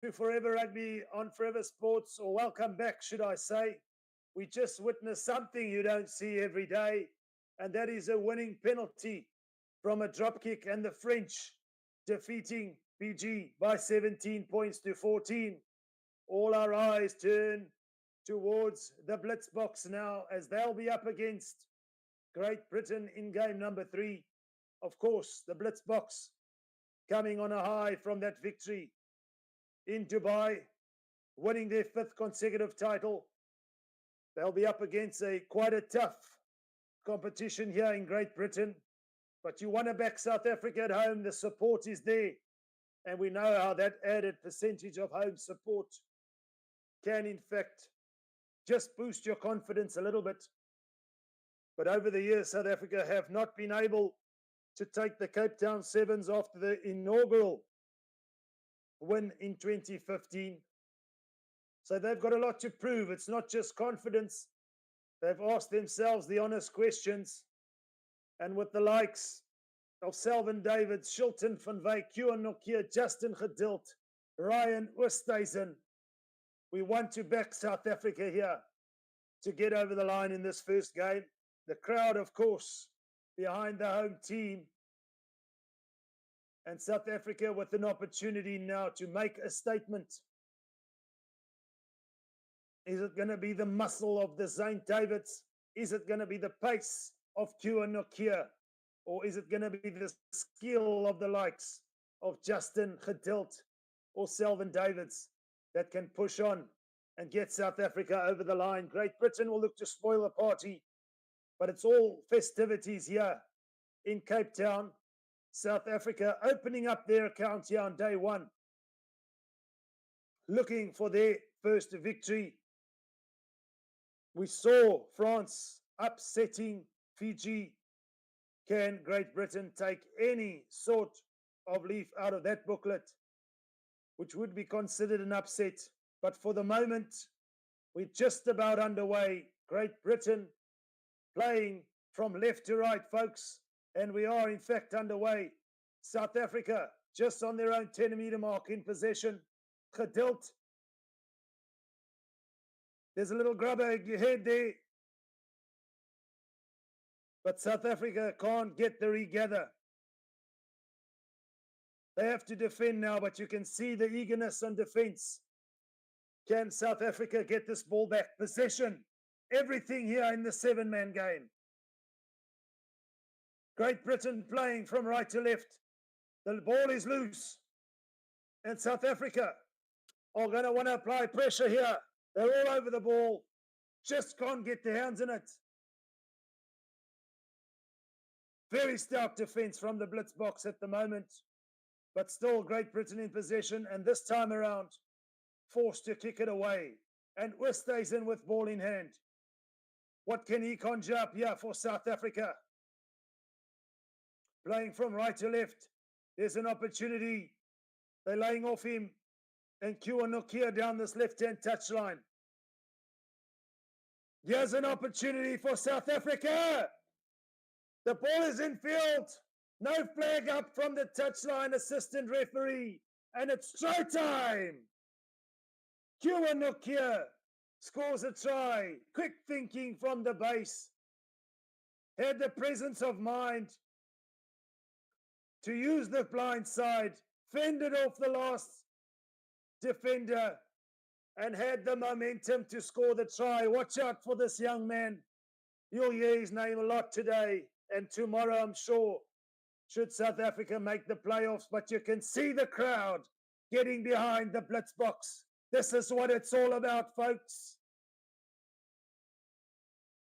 to Forever Rugby on Forever Sports, or welcome back, should I say. We just witnessed something you don't see every day, and that is a winning penalty from a drop kick, and the French defeating BG by 17 points to 14. All our eyes turn towards the Blitzbok now, as they'll be up against Great Britain in game number 3. Of course, the Blitzbok coming on a high from that victory in Dubai, winning their 5th consecutive title. They'll be up against quite a tough competition here in Great Britain. But you want to back South Africa at home, the support is there. And we know how that added percentage of home support can, in fact, just boost your confidence a little bit. But over the years, South Africa have not been able to take the Cape Town Sevens after the inaugural win in 2015. So they've got a lot to prove. It's not just confidence. They've asked themselves the honest questions. And with the likes of Selvin Davids, Shilton van Wyk, Kieran Nokia, Justin Gedilt, Ryan Oosthuizen, we want to back South Africa here to get over the line in this first game. The crowd, of course, behind the home team. And South Africa with an opportunity now to make a statement. Is it going to be the muscle of the St. Davids? Is it going to be the pace of Kieran Nokia? Or is it going to be the skill of the likes of Justin Gedilt or Selvin Davids that can push on and get South Africa over the line? Great Britain will look to spoil the party, but it's all festivities here in Cape Town. South Africa opening up their account here on day 1, looking for their first victory. We saw France upsetting Fiji. Can Great Britain take any sort of leaf out of that booklet, which would be considered an upset? But for the moment, we're just about underway. Great Britain playing from left to right, folks. And we are, in fact, underway. South Africa just on their own 10-meter mark in possession. Gedilt. There's a little grubber head there. But South Africa can't get the regather. They have to defend now, but you can see the eagerness on defense. Can South Africa get this ball back? Possession. Everything here in the 7-man game. Great Britain playing from right to left. The ball is loose. And South Africa are going to want to apply pressure here. They're all over the ball. Just can't get their hands in it. Very stout defense from the Blitzbok at the moment. But still Great Britain in possession. And this time around, forced to kick it away. And Oosthuizen with ball in hand. What can he conjure up here for South Africa? Playing from right to left. There's an opportunity. They're laying off him. And Kieran Nokia down this left-hand touchline. Here's an opportunity for South Africa. The ball is in field. No flag up from the touchline assistant referee. And it's try time. Kieran Nokia scores a try. Quick thinking from the base. Had the presence of mind to use the blind side, fended off the last defender, and had the momentum to score the try. Watch out for this young man. You'll hear his name a lot today and tomorrow, I'm sure, should South Africa make the playoffs. But you can see the crowd getting behind the Blitzbok. This is what it's all about, folks.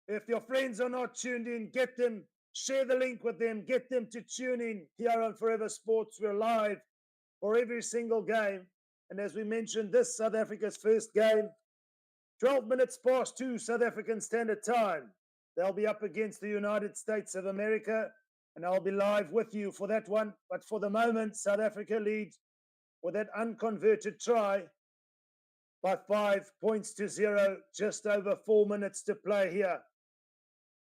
If your friends are not tuned in, get them. Share the link with them. Get them to tune in here on Forever Sports. We're live for every single game. And as we mentioned, this South Africa's first game, 12 minutes past 2 South African Standard Time. They'll be up against the United States of America, and I'll be live with you for that one. But for the moment, South Africa leads with that unconverted try by 5 points to 0, just over 4 minutes to play here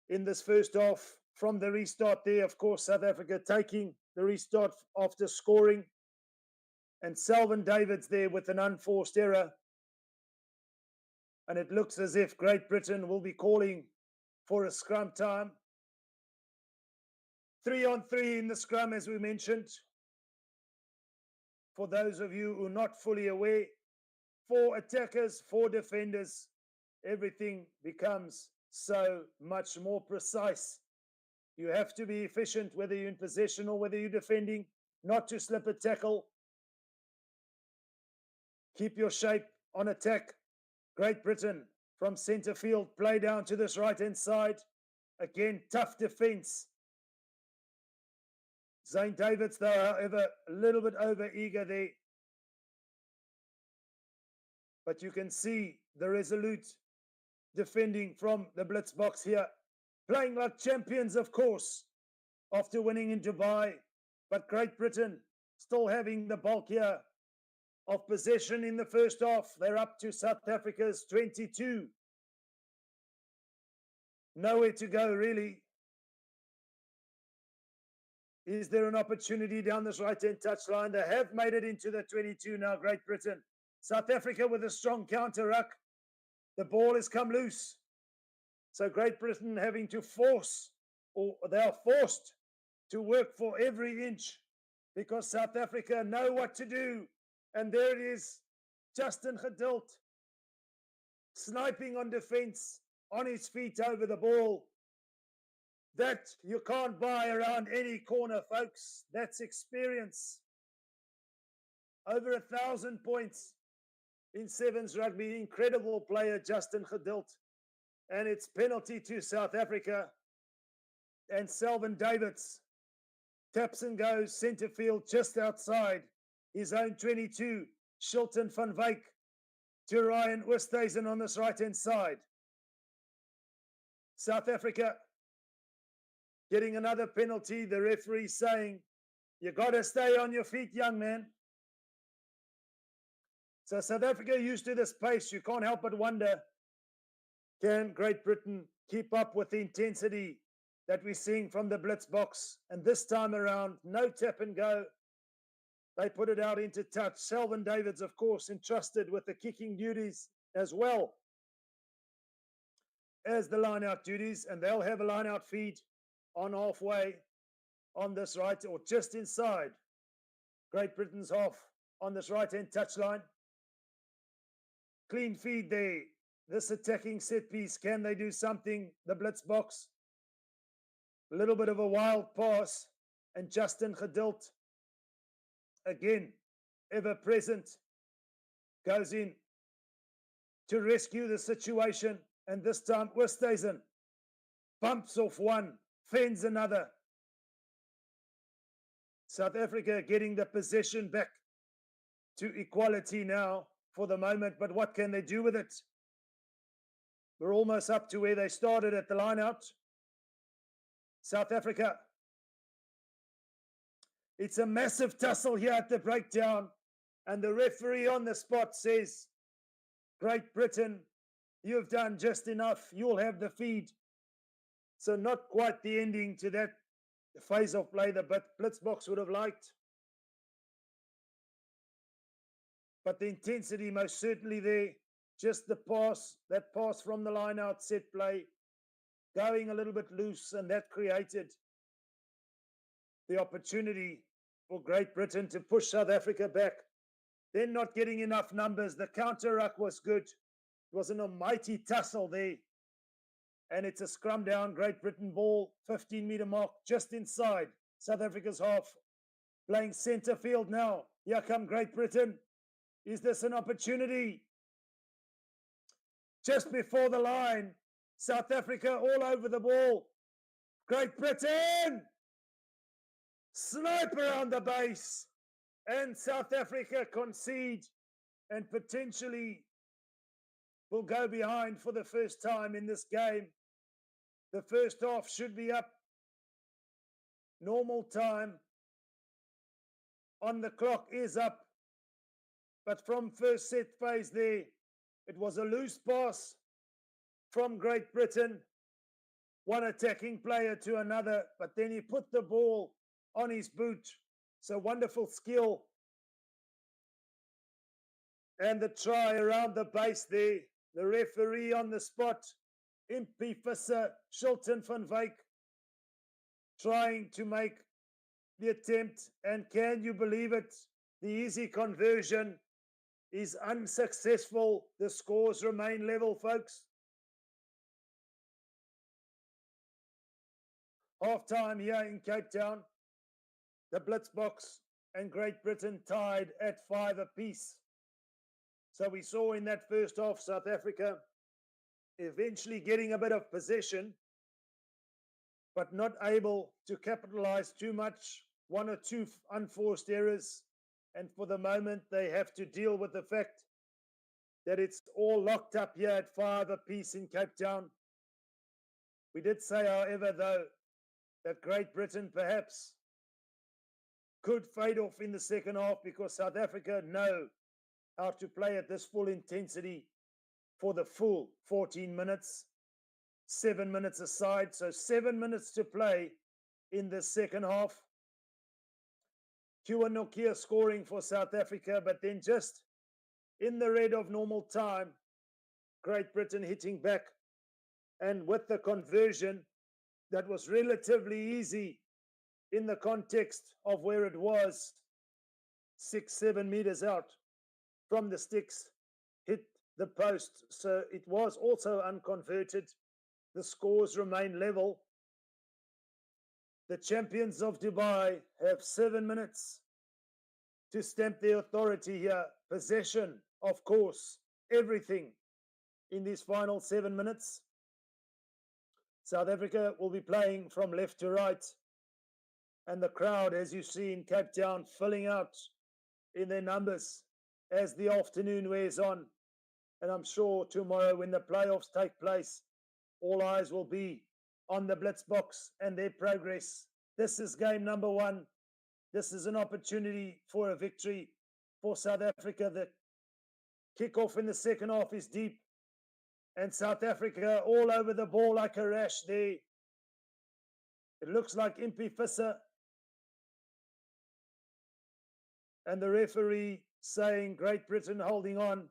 in this first half. From the restart there, of course, South Africa taking the restart after scoring And Selvin Davids there with an unforced error. And it looks as if Great Britain will be calling for a scrum time. 3-on-3 in the scrum, as we mentioned. For those of you who are not fully aware, 4 attackers, 4 defenders. Everything becomes so much more precise. You have to be efficient, whether you're in possession or whether you're defending, not to slip a tackle. Keep your shape on attack. Great Britain from centre field, play down to this right-hand side. Again, tough defence. Zane Davids, though, however, a little bit over-eager there. But you can see the resolute defending from the Blitzbok here. Playing like champions, of course, after winning in Dubai. But Great Britain still having the bulk here of possession in the first half. They're up to South Africa's 22. Nowhere to go, really. Is there an opportunity down this right-hand touchline? They have made it into the 22 now, Great Britain. South Africa with a strong counter-ruck. The ball has come loose. So Great Britain having to force, or they are forced to work for every inch because South Africa know what to do. And there it is, Justin Geduld, sniping on defense, on his feet over the ball. That you can't buy around any corner, folks. That's experience. Over 1,000 points in Sevens rugby. Incredible player, Justin Geduld. And it's penalty to South Africa. And Selvin Davids taps and goes centre field just outside his own 22. Shilton van Wyk to Ryan Oosthuizen on this right-hand side. South Africa getting another penalty. The referee saying, you got to stay on your feet, young man. So South Africa used to this pace. You can't help but wonder, can Great Britain keep up with the intensity that we're seeing from the Blitzbok? And this time around, no tap and go. They put it out into touch. Selvin Davids, of course, entrusted with the kicking duties as well as the line-out duties. And they'll have a line-out feed on halfway on this right, or just inside Great Britain's half on this right-hand touchline. Clean feed there. This attacking set piece, can they do something? The Blitzbok. A little bit of a wild pass. And Justin Geduld, again, ever present, goes in to rescue the situation. And this time, Oosthuizen bumps off one, fends another. South Africa getting the possession back to equality now for the moment. But what can they do with it? We're almost up to where they started at the line-out. South Africa. It's a massive tussle here at the breakdown. And the referee on the spot says, Great Britain, you've done just enough. You'll have the feed. So not quite the ending to that phase of play that Blitzbok would have liked. But the intensity most certainly there. Just the pass, that pass from the line out set play, going a little bit loose, and that created the opportunity for Great Britain to push South Africa back. They're not getting enough numbers. The counter-ruck was good. It was an almighty tussle there. And it's a scrum down, Great Britain ball, 15-meter mark, just inside South Africa's half. Playing centre field now. Here come Great Britain. Is this an opportunity? Just before the line, South Africa all over the ball. Great Britain! Snipe around the base. And South Africa concede and potentially will go behind for the first time in this game. The first half should be up. Normal time on the clock is up. But from first set phase there, it was a loose pass from Great Britain. One attacking player to another, but then he put the ball on his boot. So wonderful skill And the try around the base there. The referee on the spot. Impie Visser, Shilton van Wyk, trying to make the attempt. And can you believe it? The easy conversion is unsuccessful. The scores remain level, folks. Half-time here in Cape Town. The Blitzbok and Great Britain tied at 5 apiece. So we saw in that first half South Africa eventually getting a bit of possession, but not able to capitalize too much. One or two unforced errors. And for the moment, they have to deal with the fact that it's all locked up here at 5 apiece in Cape Town. We did say, however, though, that Great Britain perhaps could fade off in the second half because South Africa know how to play at this full intensity for the full 14 minutes, 7 minutes aside. So 7 minutes to play in the second half. Kua Nokia scoring for South Africa, but then just in the red of normal time, Great Britain hitting back. And with the conversion, that was relatively easy in the context of where it was 6-7 meters out from the sticks, hit the post. So it was also unconverted. The scores remain level. The champions of Dubai have 7 minutes to stamp their authority here. Possession, of course, everything in these final 7 minutes. South Africa will be playing from left to right. And the crowd, as you see in Cape Town, filling out in their numbers as the afternoon wears on. And I'm sure tomorrow when the playoffs take place, all eyes will be on the Blitzbok and their progress. This is game number 1. This is an opportunity for a victory for South Africa. The kickoff in the second half is deep. And South Africa all over the ball like a rash there. It looks like Impie Visser. And the referee saying Great Britain holding on.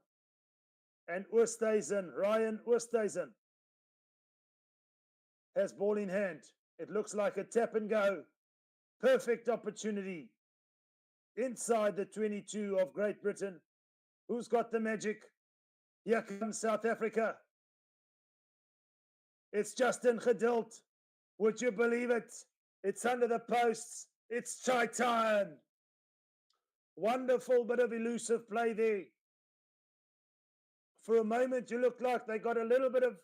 And Oosthuizen, Ryan Oosthuizen, has ball in hand. It looks like a tap and go. Perfect opportunity. Inside the 22 of Great Britain. Who's got the magic? Here comes South Africa. It's Justin Geduld. Would you believe it? It's under the posts. It's try time. Wonderful bit of elusive play there. For a moment, you look like they got a little bit of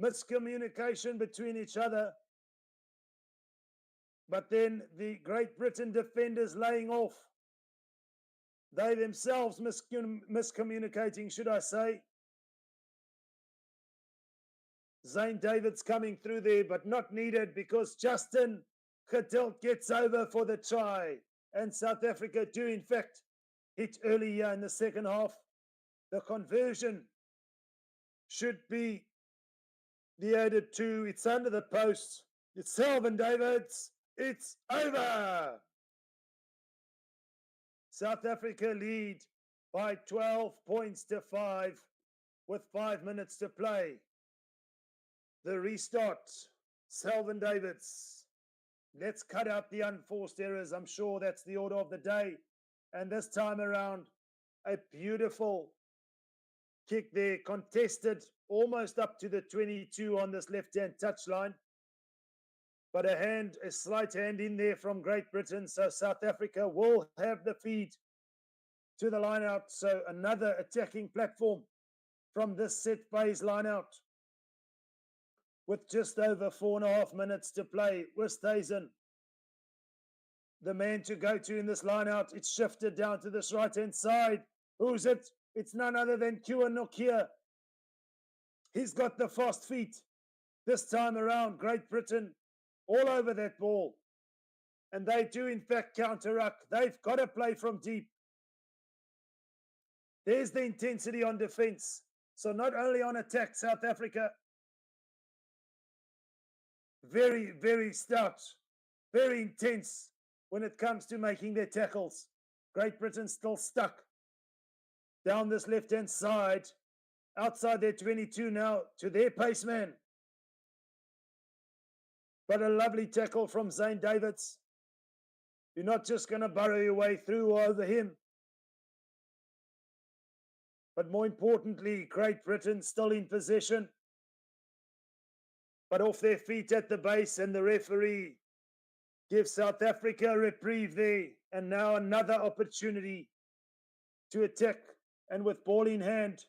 miscommunication between each other. But then the Great Britain defenders laying off. They themselves miscommunicating, should I say. Zane David's coming through there, but not needed because Justin Geduld gets over for the try. And South Africa do, in fact, hit earlier in the second half. The conversion should be the added 2. It's under the post. It's Selvin Davids. It's over. South Africa lead by 12 points to 5 with 5 minutes to play. The restart, Selvin Davids. Let's cut out the unforced errors. I'm sure that's the order of the day. And this time around, a beautiful kick there, contested almost up to the 22 on this left-hand touchline. But a slight hand in there from Great Britain. So South Africa will have the feed to the line-out. So another attacking platform from this set phase line-out. With just over 4.5 minutes to play. Oosthuizen, the man to go to in this line-out. It's shifted down to this right-hand side. Who's it? It's none other than Kua Nokia. He's got the fast feet. This time around, Great Britain all over that ball. And they do, in fact, counter-ruck. They've got to play from deep. There's the intensity on defense. So not only on attack, South Africa, very, very stout, very intense when it comes to making their tackles. Great Britain still stuck. down this left-hand side, outside their 22 now to their paceman. But a lovely tackle from Zane Davids. You're not just going to burrow your way through or over him. But more importantly, Great Britain still in possession, but off their feet at the base, and the referee gives South Africa a reprieve there. And now another opportunity to attack, and with ball in hand,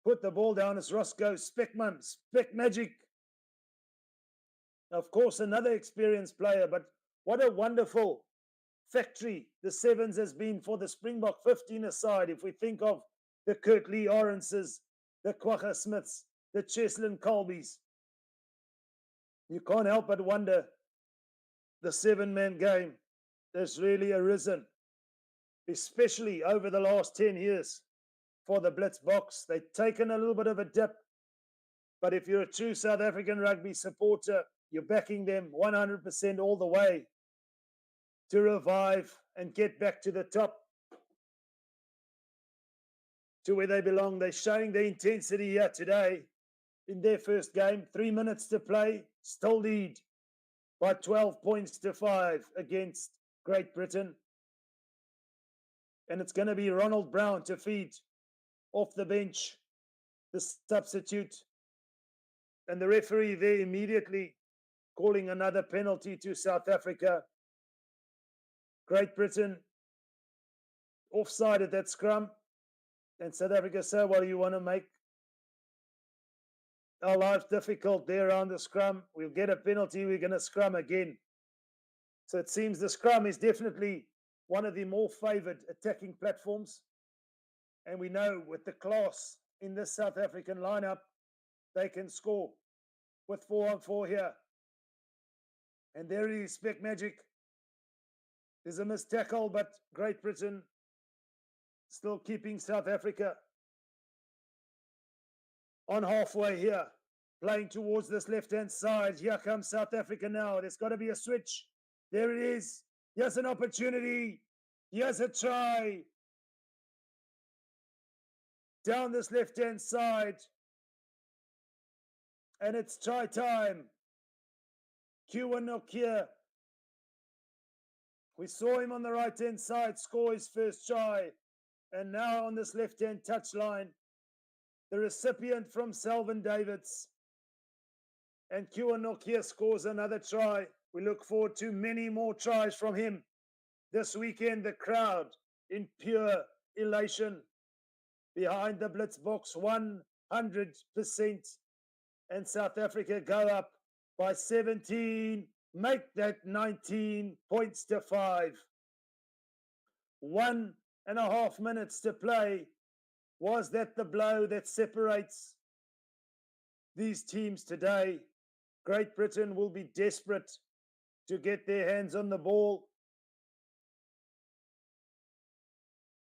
put the ball down as Roscoe Speckman, Speck Magic. Of course, another experienced player, but what a wonderful factory the Sevens has been for the Springbok 15 aside. If we think of the Kurt Lee Orenses, the Kwagga Smiths, the Cheslin Colbys, you can't help but wonder the 7-man game has really arisen, especially over the last 10 years for the Blitzboks. They've taken a little bit of a dip, but if you're a true South African rugby supporter, you're backing them 100% all the way to revive and get back to the top, to where they belong. They're showing the intensity here today in their first game. 3 minutes to play, still lead by 12 points to 5 against Great Britain. And it's going to be Ronald Brown to feed off the bench, the substitute. And the referee there immediately calling another penalty to South Africa. Great Britain offside at that scrum. And South Africa said, well, you want to make our lives difficult there on the scrum? We'll get a penalty, we're going to scrum again. So it seems the scrum is definitely one of the more favoured attacking platforms. And we know with the class in this South African lineup, they can score with 4-on-4 here. And there it is, Speck Magic. There's a missed tackle, but Great Britain still keeping South Africa on halfway here, playing towards this left-hand side. Here comes South Africa now. There's got to be a switch. There it is. Here's an opportunity. Here's a try. Down this left-hand side. And it's try time. Nokia. We saw him on the right-hand side score his first try. And now on this left-hand touchline, the recipient from Selvin Davids. And Nokia scores another try. We look forward to many more tries from him this weekend. The crowd in pure elation behind the Blitzboks 100%. And South Africa go up by 17, make that 19 points to 5. 1.5 minutes to play. Was that the blow that separates these teams today? Great Britain will be desperate to get their hands on the ball.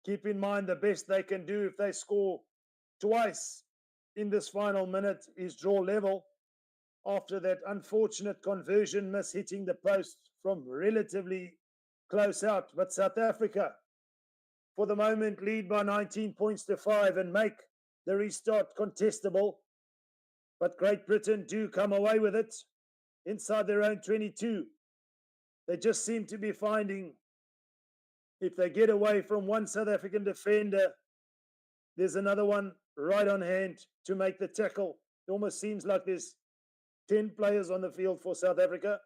Keep in mind, the best they can do if they score twice in this final minute is draw level after that unfortunate conversion miss hitting the post from relatively close out. But South Africa, for the moment, lead by 19 points to 5 and make the restart contestable. But Great Britain do come away with it inside their own 22. They just seem to be finding, if they get away from one South African defender, there's another one right on hand to make the tackle. It almost seems like there's 10 players on the field for South Africa,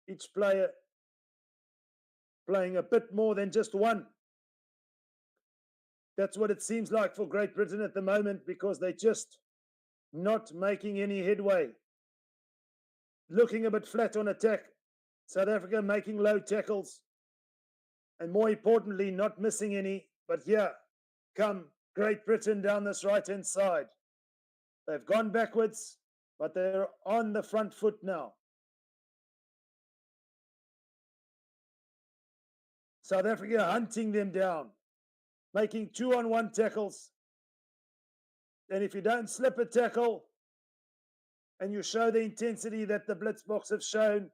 each player playing a bit more than just one. That's what it seems like for Great Britain at the moment, because they're just not making any headway. Looking a bit flat on attack. South Africa making low tackles. And more importantly, not missing any. But here come Great Britain down this right-hand side. They've gone backwards, but they're on the front foot now. South Africa hunting them down, making 2-on-1 tackles. And if you don't slip a tackle and you show the intensity that the Blitzboks have shown,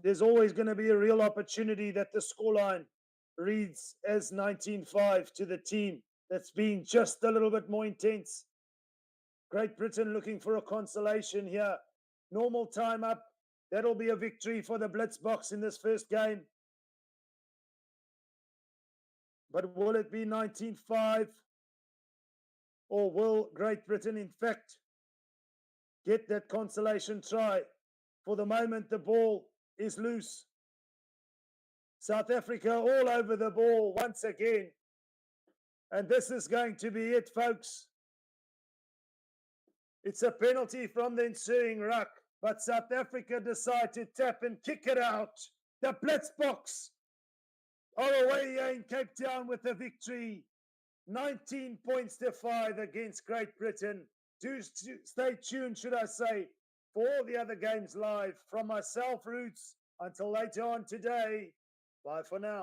there's always going to be a real opportunity that the scoreline reads as 19-5 to the team that's been just a little bit more intense. Great Britain looking for a consolation here. Normal time up. That'll be a victory for the Blitzbok in this first game. But will it be 19-5? Or will Great Britain, in fact, get that consolation try? For the moment, the ball is loose. South Africa all over the ball once again. And this is going to be it, folks. It's a penalty from the ensuing ruck, but South Africa decide to tap and kick it out. The Blitzbok are away here in Cape Town with a victory. 19 points to 5 against Great Britain. Do stay tuned, should I say, for all the other games live. From myself, Roots, until later on today. Bye for now.